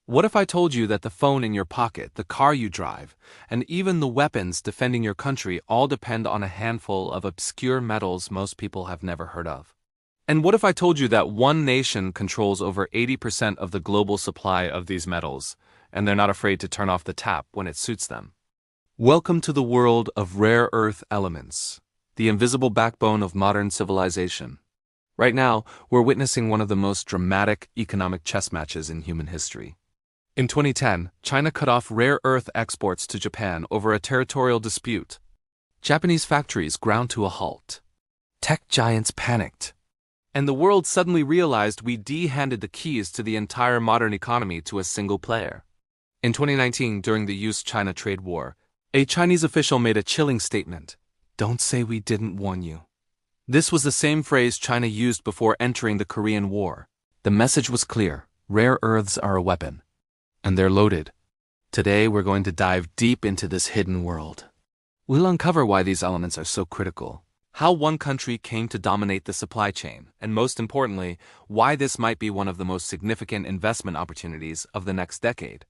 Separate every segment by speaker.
Speaker 1: What if I told you that the phone in your pocket, the car you drive, and even the weapons defending your country all depend on a handful of obscure metals most people have never heard of? And what if I told you that one nation controls over 80% of the global supply of these metals, and they're not afraid to turn off the tap when it suits them? Welcome to the world of rare earth elements, the invisible backbone of modern civilization. Right now, we're witnessing one of the most dramatic economic chess matches in human history. In 2010, China cut off rare earth exports to Japan over a territorial dispute. Japanese factories ground to a halt. Tech giants panicked. And the world suddenly realized we handed the keys to the entire modern economy to a single player. In 2019, during the US-China trade war, a Chinese official made a chilling statement: "Don't say we didn't warn you." This was the same phrase China used before entering the Korean War. The message was clear: rare earths are a weapon. And they're loaded. Today, we're going to dive deep into this hidden world. We'll uncover why these elements are so critical, how one country came to dominate the supply chain, and most importantly, why this might be one of the most significant investment opportunities of the next decade.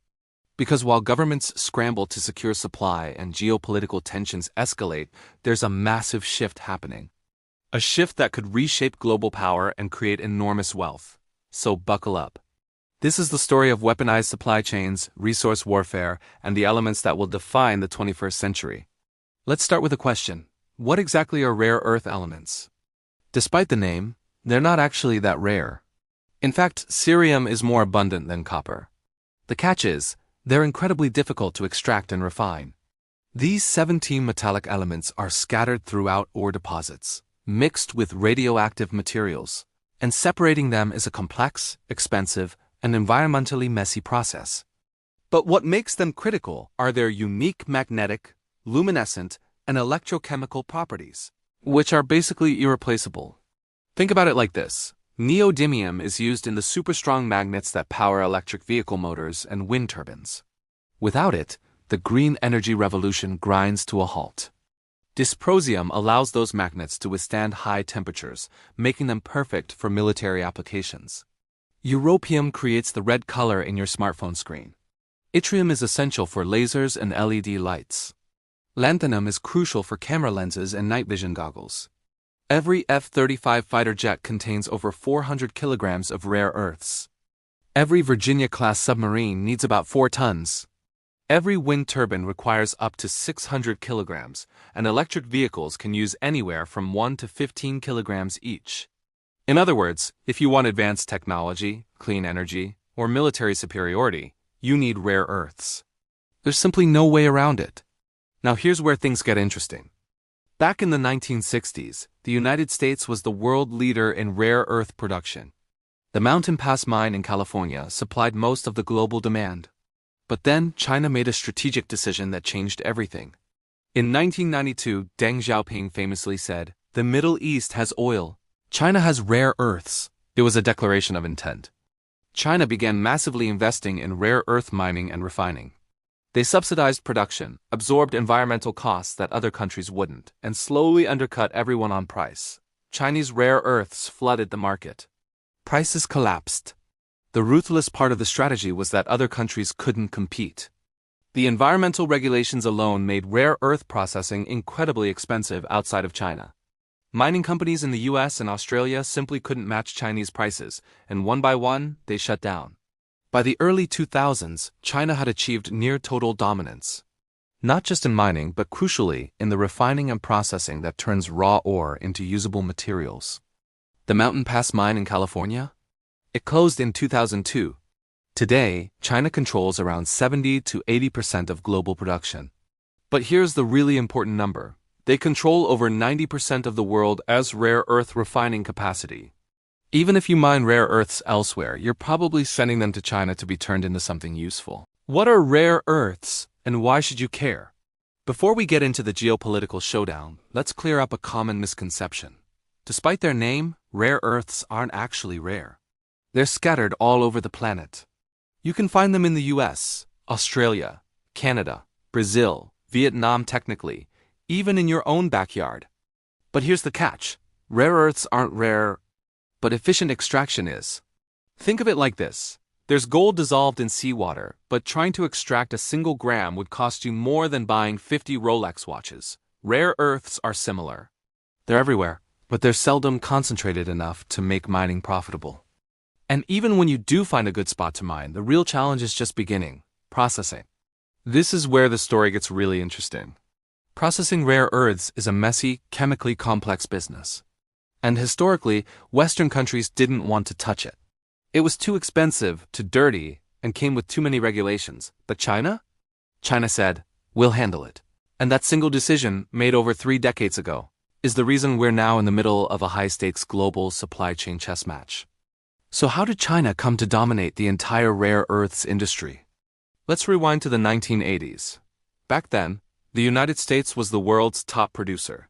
Speaker 1: Because while governments scramble to secure supply and geopolitical tensions escalate, there's a massive shift happening. A shift that could reshape global power and create enormous wealth. So buckle up. This is the story of weaponized supply chains, resource warfare, and the elements that will define the 21st century. Let's start with a question. What exactly are rare earth elements? Despite the name, they're not actually that rare. In fact, cerium is more abundant than copper. The catch is, they're incredibly difficult to extract and refine. These 17 metallic elements are scattered throughout ore deposits, mixed with radioactive materials, and separating them is a complex, expensive, and environmentally messy process. But what makes them critical are their unique magnetic, luminescent, and electrochemical properties, which are basically irreplaceable. Think about it like this. Neodymium is used in the super-strong magnets that power electric vehicle motors and wind turbines. Without it, the green energy revolution grinds to a halt. Dysprosium allows those magnets to withstand high temperatures, making them perfect for military applications. Europium creates the red color in your smartphone screen. Yttrium is essential for lasers and LED lights. Lanthanum is crucial for camera lenses and night vision goggles. Every F-35 fighter jet contains over 400 kilograms of rare earths. Every Virginia-class submarine needs about 4 tons. Every wind turbine requires up to 600 kilograms, and electric vehicles can use anywhere from 1 to 15 kilograms each. In other words, if you want advanced technology, clean energy, or military superiority, you need rare earths. There's simply no way around it. Now here's where things get interesting. Back in the 1960s, the United States was the world leader in rare earth production. The Mountain Pass mine in California supplied most of the global demand. But then China made a strategic decision that changed everything. In 1992, Deng Xiaoping famously said, "The Middle East has oil. China has rare earths." It was a declaration of intent. China began massively investing in rare earth mining and refining. They subsidized production, absorbed environmental costs that other countries wouldn't, and slowly undercut everyone on price. Chinese rare earths flooded the market. Prices collapsed. The ruthless part of the strategy was that other countries couldn't compete. The environmental regulations alone made rare earth processing incredibly expensive outside of China. Mining companies in the US and Australia simply couldn't match Chinese prices, and one by one, they shut down. By the early 2000s, China had achieved near-total dominance. Not just in mining, but crucially, in the refining and processing that turns raw ore into usable materials. The Mountain Pass mine in California? It closed in 2002. Today, China controls around 70 to 80% of global production. But here's the really important number. They control over 90% of the world as rare earth refining capacity. Even if you mine rare earths elsewhere, you're probably sending them to China to be turned into something useful. What are rare earths, and why should you care? Before we get into the geopolitical showdown, let's clear up a common misconception. Despite their name, rare earths aren't actually rare. They're scattered all over the planet. You can find them in the US, Australia, Canada, Brazil, Vietnam technically, even in your own backyard. But here's the catch. Rare earths aren't rare, but efficient extraction is. Think of it like this. There's gold dissolved in seawater, but trying to extract a single gram would cost you more than buying 50 Rolex watches. Rare earths are similar. They're everywhere, but they're seldom concentrated enough to make mining profitable. And even when you do find a good spot to mine, the real challenge is just beginning: processing. This is where the story gets really interesting. Processing rare earths is a messy, chemically complex business. And historically, Western countries didn't want to touch it. It was too expensive, too dirty, and came with too many regulations. But China? China said, "We'll handle it." And that single decision, made over 3 decades ago, is the reason we're now in the middle of a high-stakes global supply chain chess match. So how did China come to dominate the entire rare earths industry? Let's rewind to the 1980s. Back then, the United States was the world's top producer.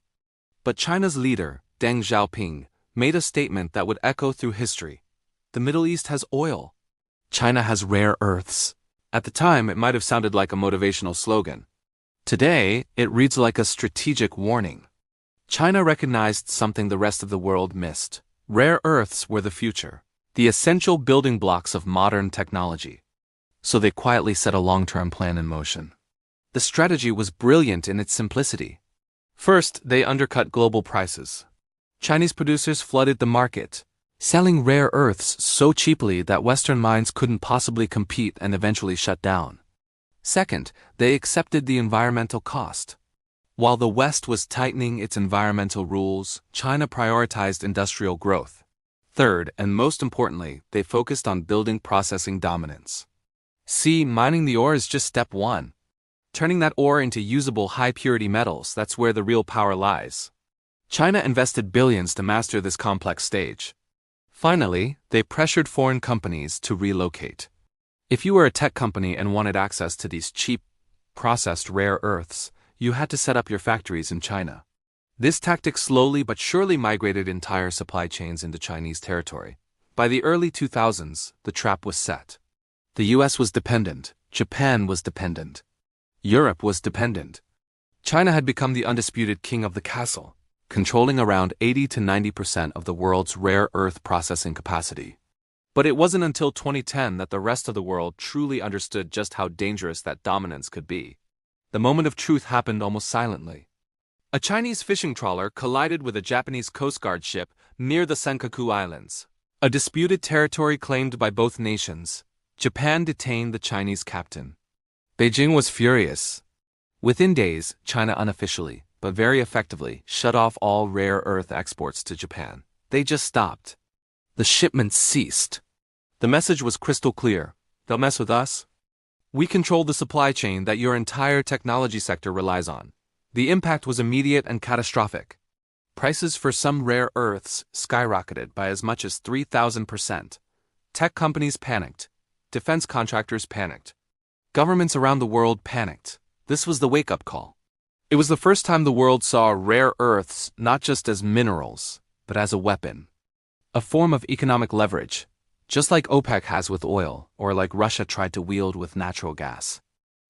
Speaker 1: But China's leader, Deng Xiaoping, made a statement that would echo through history. The Middle East has oil. China has rare earths. At the time, it might have sounded like a motivational slogan. Today, it reads like a strategic warning. China recognized something the rest of the world missed. Rare earths were the future, the essential building blocks of modern technology. So they quietly set a long-term plan in motion. The strategy was brilliant in its simplicity. First, they undercut global prices. Chinese producers flooded the market, selling rare earths so cheaply that Western mines couldn't possibly compete and eventually shut down. Second, they accepted the environmental cost. While the West was tightening its environmental rules, China prioritized industrial growth. Third, and most importantly, they focused on building processing dominance. See, mining the ore is just step one. Turning that ore into usable high-purity metals, that's where the real power lies. China invested billions to master this complex stage. Finally, they pressured foreign companies to relocate. If you were a tech company and wanted access to these cheap, processed rare earths, you had to set up your factories in China. This tactic slowly but surely migrated entire supply chains into Chinese territory. By the early 2000s, the trap was set. The US was dependent, Japan was dependent, Europe was dependent. China had become the undisputed king of the castle, controlling around 80 to 90% of the world's rare earth processing capacity. But it wasn't until 2010 that the rest of the world truly understood just how dangerous that dominance could be. The moment of truth happened almost silently. A Chinese fishing trawler collided with a Japanese Coast Guard ship near the Senkaku Islands, a disputed territory claimed by both nations. Japan detained the Chinese captain. Beijing was furious. Within days, China unofficially, but very effectively, shut off all rare earth exports to Japan. They just stopped. The shipments ceased. The message was crystal clear: they'll mess with us. We control the supply chain that your entire technology sector relies on. The impact was immediate and catastrophic. Prices for some rare earths skyrocketed by as much as 3,000%. Tech companies panicked. Defense contractors panicked. Governments around the world panicked. This was the wake-up call. It was the first time the world saw rare earths not just as minerals, but as a weapon. A form of economic leverage, just like OPEC has with oil, or like Russia tried to wield with natural gas.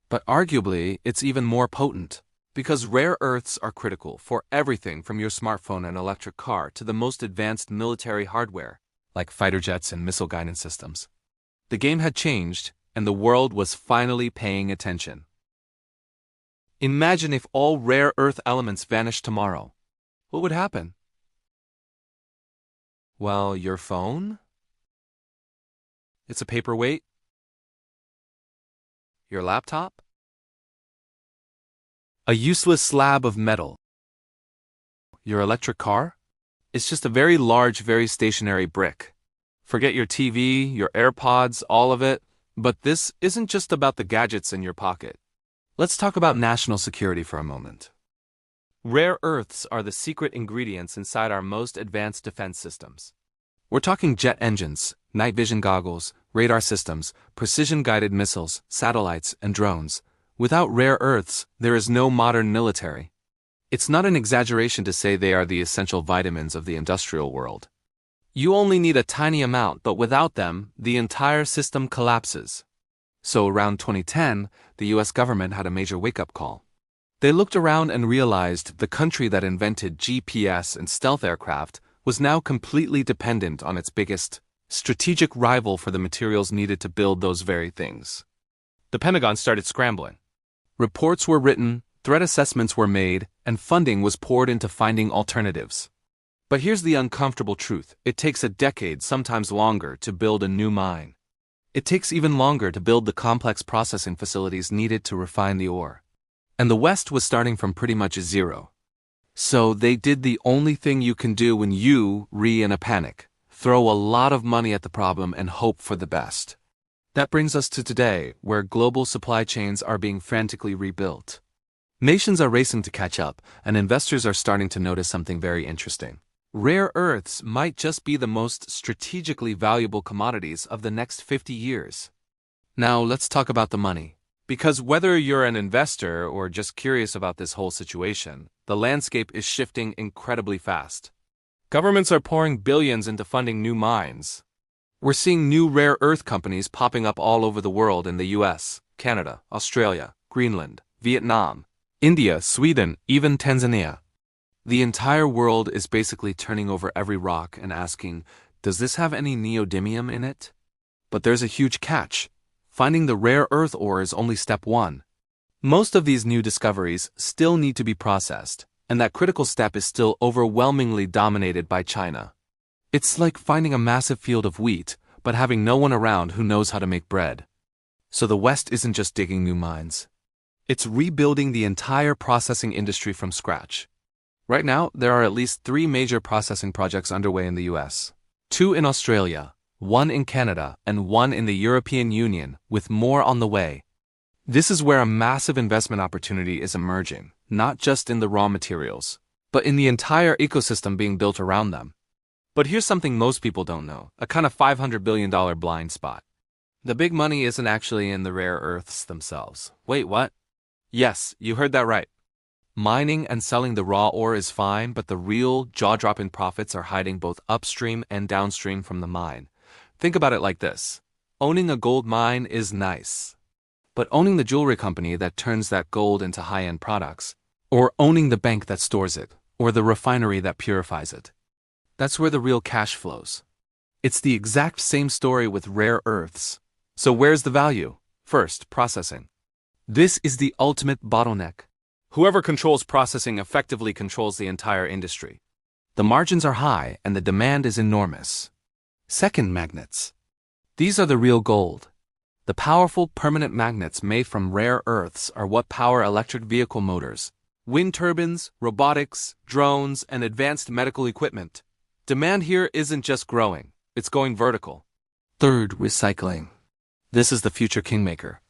Speaker 1: But arguably, it's even more potent, because rare earths are critical for everything from your smartphone and electric car to the most advanced military hardware, like fighter jets and missile guidance systems. The game had changed, and the world was finally paying attention. Imagine if all rare earth elements vanished tomorrow. What would happen? Well, your phone? It's a paperweight. Your laptop? A useless slab of metal. Your electric car? It's just a very large, very stationary brick. Forget your TV, your AirPods, all of it. But this isn't just about the gadgets in your pocket. Let's talk about national security for a moment. Rare earths are the secret ingredients inside our most advanced defense systems. We're talking jet engines, night vision goggles, radar systems, precision-guided missiles, satellites, and drones. Without rare earths, there is no modern military. It's not an exaggeration to say they are the essential vitamins of the industrial world. You only need a tiny amount, but without them, the entire system collapses. So around 2010, the US government had a major wake-up call. They looked around and realized the country that invented GPS and stealth aircraft was now completely dependent on its biggest, strategic rival for the materials needed to build those very things. The Pentagon started scrambling. Reports were written, threat assessments were made, and funding was poured into finding alternatives. But here's the uncomfortable truth. It takes a decade, sometimes longer, to build a new mine. It takes even longer to build the complex processing facilities needed to refine the ore. And the West was starting from pretty much zero. So they did the only thing you can do when you in a panic. Throw a lot of money at the problem and hope for the best. That brings us to today, where global supply chains are being frantically rebuilt. Nations are racing to catch up, and investors are starting to notice something very interesting. Rare earths might just be the most strategically valuable commodities of the next 50 years. Now let's talk about the money. Because whether you're an investor or just curious about this whole situation, the landscape is shifting incredibly fast. Governments are pouring billions into funding new mines. We're seeing new rare earth companies popping up all over the world in the US, Canada, Australia, Greenland, Vietnam, India, Sweden, even Tanzania. The entire world is basically turning over every rock and asking, does this have any neodymium in it? But there's a huge catch. Finding the rare earth ore is only step one. Most of these new discoveries still need to be processed, and that critical step is still overwhelmingly dominated by China. It's like finding a massive field of wheat, but having no one around who knows how to make bread. So the West isn't just digging new mines. It's rebuilding the entire processing industry from scratch. Right now, there are at least 3 major processing projects underway in the US. 2 in Australia, 1 in Canada, and 1 in the European Union, with more on the way. This is where a massive investment opportunity is emerging, not just in the raw materials, but in the entire ecosystem being built around them. But here's something most people don't know, a kind of $500 billion blind spot. The big money isn't actually in the rare earths themselves. Wait, what? Yes, you heard that right. Mining and selling the raw ore is fine, but the real jaw-dropping profits are hiding both upstream and downstream from the mine. Think about it like this. Owning a gold mine is nice. But owning the jewelry company that turns that gold into high-end products, or owning the bank that stores it, or the refinery that purifies it, that's where the real cash flows. It's the exact same story with rare earths. So where's the value? First, processing. This is the ultimate bottleneck. Whoever controls processing effectively controls the entire industry. The margins are high and the demand is enormous. Second, magnets. These are the real gold. The powerful permanent magnets made from rare earths are what power electric vehicle motors, wind turbines, robotics, drones, and advanced medical equipment. Demand here isn't just growing, it's going vertical. Third, recycling. This is the future kingmaker.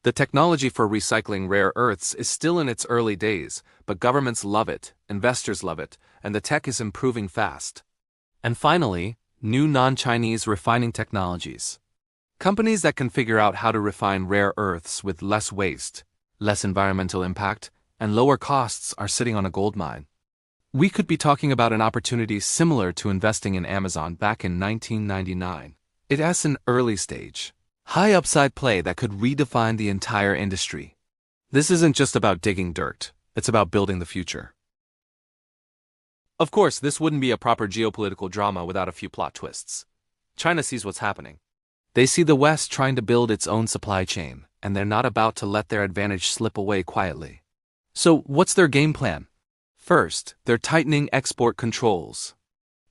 Speaker 1: The technology for recycling rare earths is still in its early days, but governments love it, investors love it, and the tech is improving fast. And finally, new non-Chinese refining technologies. Companies that can figure out how to refine rare earths with less waste, less environmental impact, and lower costs are sitting on a gold mine. We could be talking about an opportunity similar to investing in Amazon back in 1999. It has an early stage, high upside play that could redefine the entire industry. This isn't just about digging dirt, it's about building the future. Of course, this wouldn't be a proper geopolitical drama without a few plot twists. China sees what's happening. They see the West trying to build its own supply chain, and they're not about to let their advantage slip away quietly. So, what's their game plan? First, they're tightening export controls.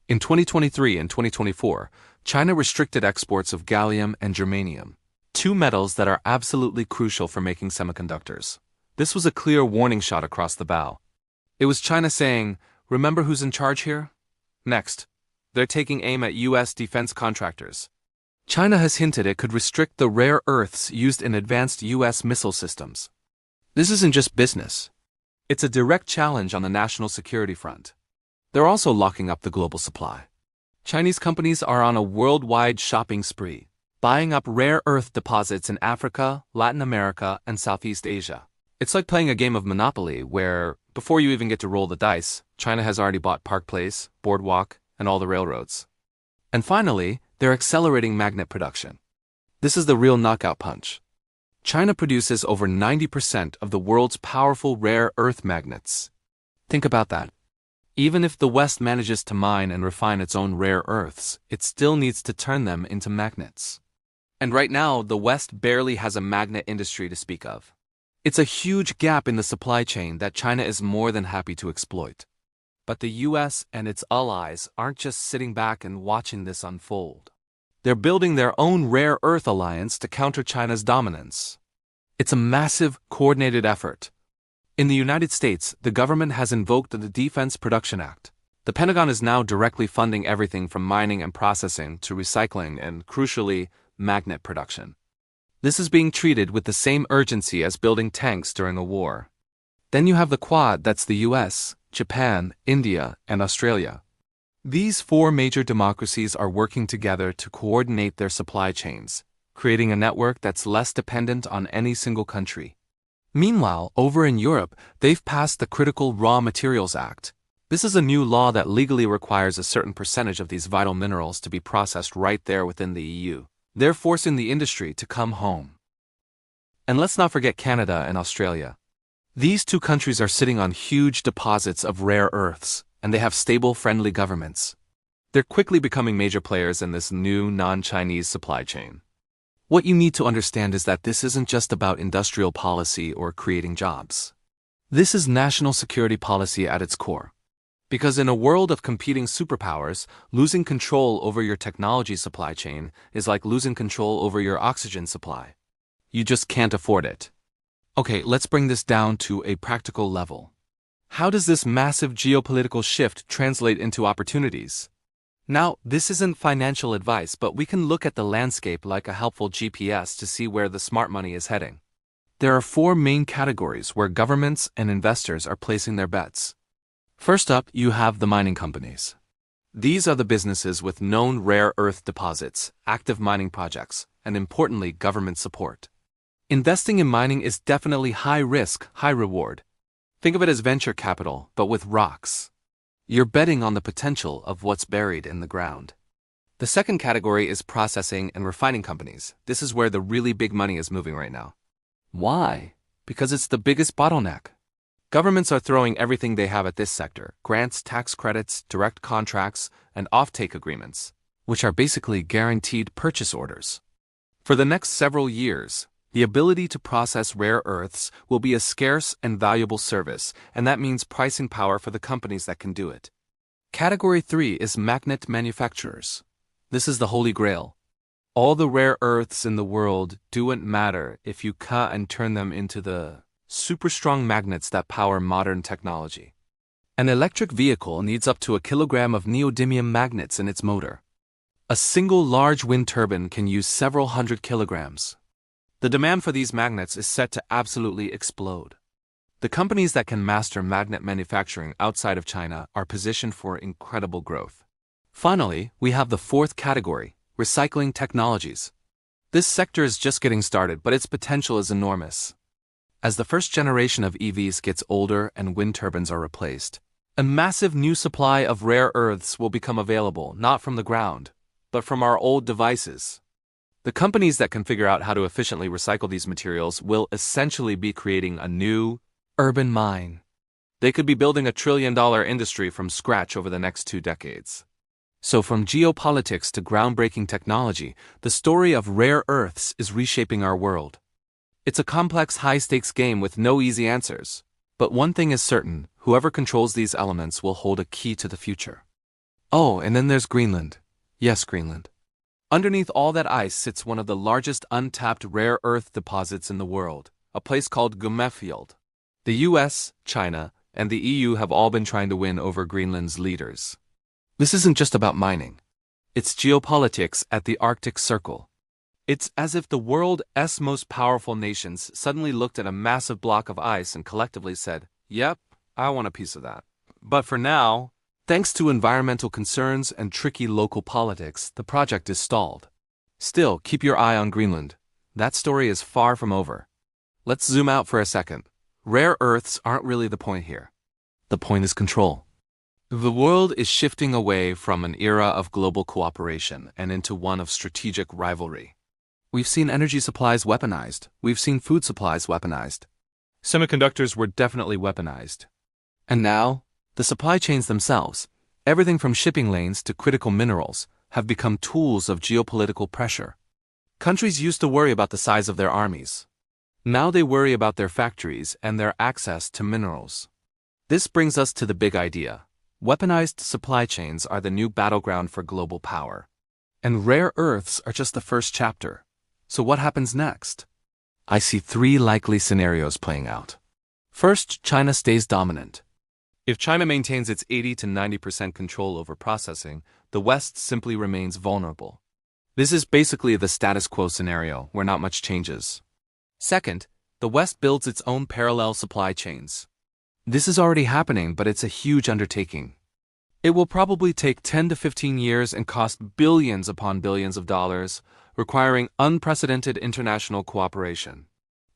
Speaker 1: In 2023 and 2024, China restricted exports of gallium and germanium, 2 metals that are absolutely crucial for making semiconductors. This was a clear warning shot across the bow. It was China saying, remember who's in charge here? Next, they're taking aim at US defense contractors. China has hinted it could restrict the rare earths used in advanced US missile systems. This isn't just business. It's a direct challenge on the national security front. They're also locking up the global supply. Chinese companies are on a worldwide shopping spree, buying up rare earth deposits in Africa, Latin America, and Southeast Asia. It's like playing a game of Monopoly where, before you even get to roll the dice, China has already bought Park Place, Boardwalk, and all the railroads. And finally, they're accelerating magnet production. This is the real knockout punch. China produces over 90% of the world's powerful rare earth magnets. Think about that. Even if the West manages to mine and refine its own rare earths, it still needs to turn them into magnets. And right now, the West barely has a magnet industry to speak of. It's a huge gap in the supply chain that China is more than happy to exploit. But the US and its allies aren't just sitting back and watching this unfold. They're building their own rare earth alliance to counter China's dominance. It's a massive, coordinated effort. In the United States, the government has invoked the Defense Production Act. The Pentagon is now directly funding everything from mining and processing to recycling and, crucially, magnet production. This is being treated with the same urgency as building tanks during a war. Then you have the Quad, that's the US, Japan, India, and Australia. These four major democracies are working together to coordinate their supply chains, creating a network that's less dependent on any single country. Meanwhile, over in Europe, they've passed the Critical Raw Materials Act. This is a new law that legally requires a certain percentage of these vital minerals to be processed right there within the EU. They're forcing the industry to come home. And let's not forget Canada and Australia. These two countries are sitting on huge deposits of rare earths, and they have stable, friendly governments. They're quickly becoming major players in this new non-Chinese supply chain. What you need to understand is that this isn't just about industrial policy or creating jobs. This is national security policy at its core. Because in a world of competing superpowers, losing control over your technology supply chain is like losing control over your oxygen supply. You just can't afford it. Okay, let's bring this down to a practical level. How does this massive geopolitical shift translate into opportunities? Now, this isn't financial advice, but we can look at the landscape like a helpful GPS to see where the smart money is heading. There are four main categories where governments and investors are placing their bets. First up, you have the mining companies. These are the businesses with known rare earth deposits, active mining projects, and importantly, government support. Investing in mining is definitely high risk, high reward. Think of it as venture capital, but with rocks. You're betting on the potential of what's buried in the ground. The second category is processing and refining companies. This is where the really big money is moving right now. Why? Because it's the biggest bottleneck. Governments are throwing everything they have at this sector: grants, tax credits, direct contracts, and offtake agreements, which are basically guaranteed purchase orders. For the next several years, the ability to process rare earths will be a scarce and valuable service, and that means pricing power for the companies that can do it. Category 3 is magnet manufacturers. This is the holy grail. All the rare earths in the world don't matter if you cut and turn them into the super strong magnets that power modern technology. An electric vehicle needs up to a kilogram of neodymium magnets in its motor. A single large wind turbine can use several hundred kilograms. The demand for these magnets is set to absolutely explode. The companies that can master magnet manufacturing outside of China are positioned for incredible growth. Finally, we have the fourth category: recycling technologies. This sector is just getting started, but its potential is enormous. As the first generation of EVs gets older and wind turbines are replaced, a massive new supply of rare earths will become available, not from the ground, but from our old devices. The companies that can figure out how to efficiently recycle these materials will essentially be creating a new, urban mine. They could be building $1 trillion industry from scratch over the next 2 decades. So from geopolitics to groundbreaking technology, the story of rare earths is reshaping our world. It's a complex, high-stakes game with no easy answers. But one thing is certain: whoever controls these elements will hold a key to the future. Oh, and then there's Greenland. Yes, Greenland. Underneath all that ice sits one of the largest untapped rare earth deposits in the world, a place called Geopolitical. The US, China, and the EU have all been trying to win over Greenland's leaders. This isn't just about mining. It's geopolitics at the Arctic Circle. It's as if the world's most powerful nations suddenly looked at a massive block of ice and collectively said, "Yep, I want a piece of that." But for now, thanks to environmental concerns and tricky local politics, the project is stalled. Still, keep your eye on Greenland. That story is far from over. Let's zoom out for a second. Rare earths aren't really the point here. The point is control. The world is shifting away from an era of global cooperation and into one of strategic rivalry. We've seen energy supplies weaponized. We've seen food supplies weaponized. Semiconductors were definitely weaponized. And now, The supply chains themselves, everything from shipping lanes to critical minerals, have become tools of geopolitical pressure. Countries used to worry about the size of their armies. Now they worry about their factories and their access to minerals. This brings us to the big idea. Weaponized supply chains are the new battleground for global power. And rare earths are just the first chapter. So what happens next? I see three likely scenarios playing out. First, China stays dominant. If China maintains its 80 to 90% control over processing, the West simply remains vulnerable. This is basically the status quo scenario, where not much changes. Second, the West builds its own parallel supply chains. This is already happening, but it's a huge undertaking. It will probably take 10 to 15 years and cost billions upon billions of dollars, requiring unprecedented international cooperation.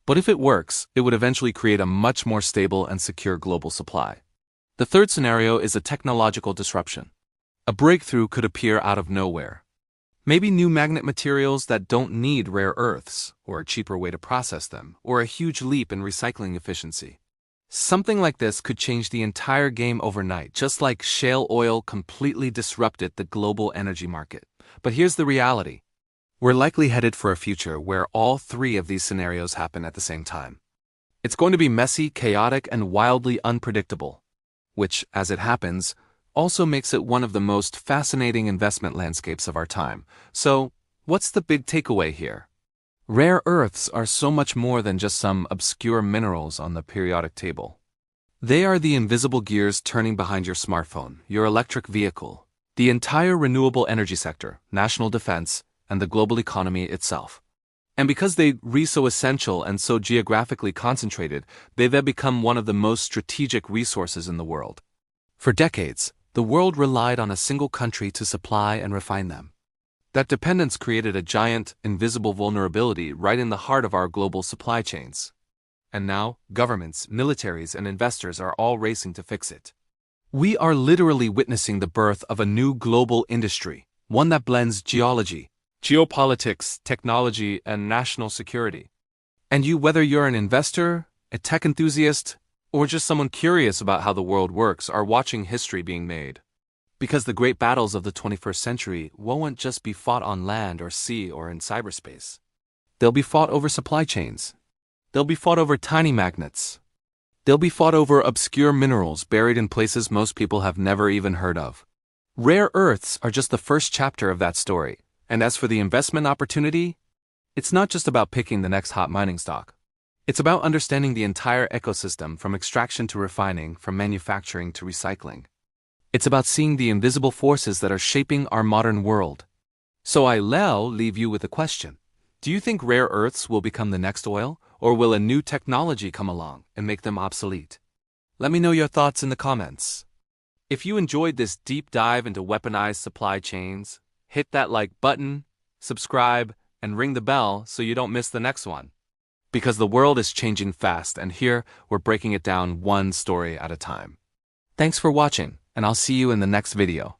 Speaker 1: But if it works, it would eventually create a much more stable and secure global supply. The third scenario is a technological disruption. A breakthrough could appear out of nowhere. Maybe new magnet materials that don't need rare earths, or a cheaper way to process them, or a huge leap in recycling efficiency. Something like this could change the entire game overnight, just like shale oil completely disrupted the global energy market. But here's the reality. We're likely headed for a future where all three of these scenarios happen at the same time. It's going to be messy, chaotic, and wildly unpredictable, which, as it happens, also makes it one of the most fascinating investment landscapes of our time. So, what's the big takeaway here? Rare earths are so much more than just some obscure minerals on the periodic table. They are the invisible gears turning behind your smartphone, your electric vehicle, the entire renewable energy sector, national defense, and the global economy itself. And because they're so essential and so geographically concentrated, they've become one of the most strategic resources in the world. For decades, the world relied on a single country to supply and refine them. That dependence created a giant, invisible vulnerability right in the heart of our global supply chains. And now, governments, militaries, and investors are all racing to fix it. We are literally witnessing the birth of a new global industry, one that blends geology, geopolitics, technology, and national security. And you, whether you're an investor, a tech enthusiast, or just someone curious about how the world works, are watching history being made. Because the great battles of the 21st century won't just be fought on land or sea or in cyberspace. They'll be fought over supply chains. They'll be fought over tiny magnets. They'll be fought over obscure minerals buried in places most people have never even heard of. Rare earths are just the first chapter of that story. And as for the investment opportunity, it's not just about picking the next hot mining stock. It's about understanding the entire ecosystem, from extraction to refining, from manufacturing to recycling. It's about seeing the invisible forces that are shaping our modern world. So I'll leave you with a question. Do you think rare earths will become the next oil, or will a new technology come along and make them obsolete? Let me know your thoughts in the comments. If you enjoyed this deep dive into weaponized supply chains, hit that like button, subscribe, and ring the bell so you don't miss the next one. Because the world is changing fast, and here we're breaking it down one story at a time. Thanks for watching, and I'll see you in the next video.